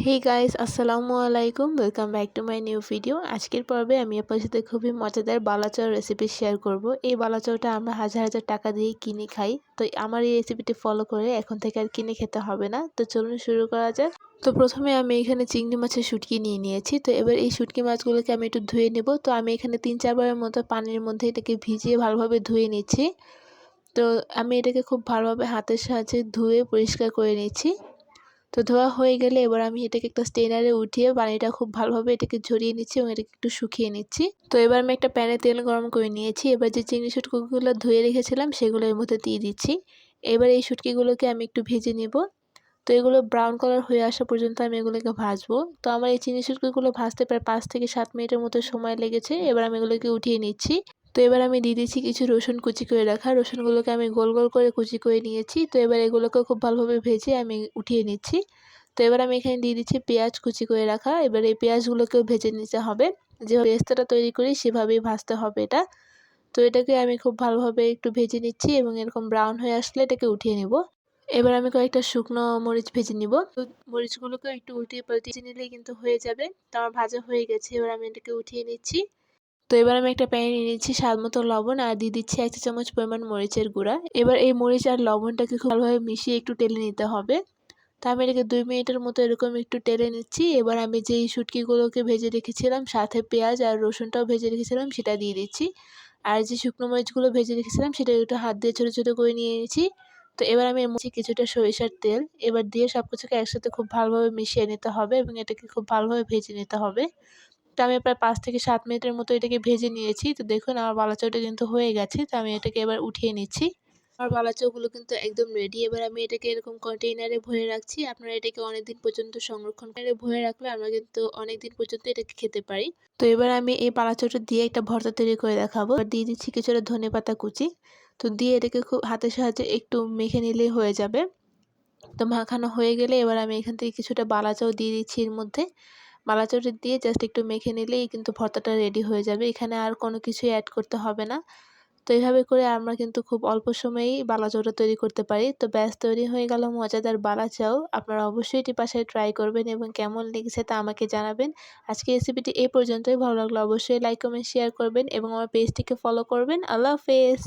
Hey guys, আসসালামু আলাইকুম। Welcome back to my new video. আজকের পর্বে আমি আপনার সাথে খুবই মজাদার বালাচাও রেসিপি শেয়ার করব। এই বালাচাওটা আমরা হাজার হাজার টাকা দিয়ে কিনে খাই। তো আমার এই রেসিপিটি ফলো করে এখন থেকে আর কিনে খেতে হবে না। তো চলুন শুরু করা যাক। তো প্রথমে আমি এখানে চিংড়ি মাছের শুটকি নিয়ে নিয়েছি। তো এবার এই শুটকি মাছগুলোকে আমি একটু ধুয়ে নেব। তো আমি এখানে 3-4 বারের মতো পানির মধ্যে এটাকে ভিজিয়ে ভালোভাবে ধুয়ে নিচ্ছি। তো আমি এটাকে খুব ভালোভাবে হাতের সাহায্যে ধুয়ে পরিষ্কার করে নিচ্ছি। তো ধোয়া হয়ে গেলে এবার আমি এটাকে একটা স্ট্রেনারে উঠিয়ে পানিটা খুব ভালোভাবে এটাকে ঝরিয়ে নিচ্ছি এবং এটাকে একটু শুকিয়ে নিচ্ছি। তো এবার আমি একটা প্যানে তেল গরম করে নিয়েছি। এবার যে চিংড়ি শুটকিগুলো ধুয়ে রেখেছিলাম সেগুলো এর মধ্যে দিয়ে দিচ্ছি। এবার এই শুটকিগুলোকে আমি একটু ভেজে নেব। তো এগুলো ব্রাউন কালার হয়ে আসা পর্যন্ত আমি এগুলোকে ভাজবো। তো আমার এই চিংড়ি শুটকিগুলো ভাজতে প্রায় 5 থেকে 7 মিনিটের মতো সময় লেগেছে। এবার আমি এগুলোকে উঠিয়ে নিচ্ছি। তো এবার আমি দিয়ে দিচ্ছি কিছু রসুন কুচি করে রাখা। রসুনগুলোকে আমি গোল গোল করে কুচি করে নিয়েছি। তো এবার এগুলোকে খুব ভালোভাবে ভেজে আমি উঠিয়ে নিচ্ছি। তো এবার আমি এখানে দিয়ে দিচ্ছি পেঁয়াজ কুচি করে রাখা। এবার এই পেঁয়াজগুলোকেও ভেজে নিতে হবে। যেভাবে পেস্তাটা তৈরি করি সেভাবেই ভাজতে হবে এটা। তো এটাকে আমি খুব ভালোভাবে একটু ভেজে নিচ্ছি এবং এরকম ব্রাউন হয়ে আসলে এটাকে উঠিয়ে নিব। এবার আমি কয়েকটা শুকনো মরিচ ভেজে নিব। তো মরিচগুলোকে একটু উল্টিয়ে পাল্টিয়ে নিলেই কিন্তু হয়ে যাবে। তো আমার ভাজা হয়ে গেছে। এবার আমি এটাকে উঠিয়ে নিচ্ছি। তো এবার আমি একটা প্যানে নিয়ে নিচ্ছি স্বাদ মতো লবণ আর দিয়ে দিচ্ছি 1 চা চামচ পরিমাণ মরিচের গুঁড়া। এবার এই মরিচ আর লবণটাকে খুব ভালোভাবে মিশিয়ে একটু টেলে নিতে হবে। তো আমি এটাকে 2 মিনিটের মতো এরকম একটু টেলে নিচ্ছি। এবার আমি যেই শুটকিগুলোকে ভেজে রেখেছিলাম সাথে পেঁয়াজ আর রসুনটাও ভেজে রেখেছিলাম সেটা দিয়ে দিচ্ছি। আর যে শুকনো মরিচগুলো ভেজে রেখেছিলাম সেটা একটু হাত দিয়ে ছোটো ছোটো করে নিয়ে নিয়েছি। তো এবার আমি এর মধ্যে কিছুটা সরিষার তেল এবার দিয়ে সব কিছুকে একসাথে খুব ভালোভাবে মিশিয়ে নিতে হবে এবং এটাকে খুব ভালোভাবে ভেজে নিতে হবে। তো আমি প্রায় 5 থেকে 7 মিনিটের মতো এটাকে ভেজে নিয়েছি। তো দেখুন আমার বালাচাওটা কিন্তু হয়ে গেছে। তো আমি এটাকে এবার উঠিয়ে নিচ্ছি। আমার বালাচাওগুলো কিন্তু একদম রেডি। এবার আমি এটাকে এরকম কন্টেইনারে ভরে রাখছি। আপনারা এটাকে অনেকদিন পর্যন্ত সংরক্ষণ করে ভরে রাখলে আমরা কিন্তু অনেকদিন পর্যন্ত এটাকে খেতে পারি। তো এবার আমি এই বালাচাওটা দিয়ে একটা ভর্তা তৈরি করে দেখাবো। এবার দিয়ে দিচ্ছি কিছুটা ধনেপাতা কুচি। তো দিয়ে এটাকে খুব হাতের সাহায্যে একটু মেখে নিলেই হয়ে যাবে। তো মাখানো হয়ে গেলে এবার আমি এখান থেকে কিছুটা বালাচাও দিয়ে দিচ্ছি এর মধ্যে। বালাচাওটা দিয়ে জাস্ট একটু মেখে নিলেই কিন্তু ভর্তাটা রেডি হয়ে যাবে। এখানে আর কোনো কিছুই অ্যাড করতে হবে না। তো এইভাবে করে আমরা কিন্তু খুব অল্প সময়েই বালাচাওটা তৈরি করতে পারি। তো ব্যাস তৈরি হয়ে গেল মজাদার বালাচাও। আপনারা অবশ্যই এটি বাসায় ট্রাই করবেন এবং কেমন লেগেছে তা আমাকে জানাবেন। আজকের রেসিপিটি এই পর্যন্তই। ভালো লাগলে অবশ্যই লাইক, কমেন্ট, শেয়ার করবেন এবং আমার পেজটিকে ফলো করবেন। আল্লাহ হাফেজ।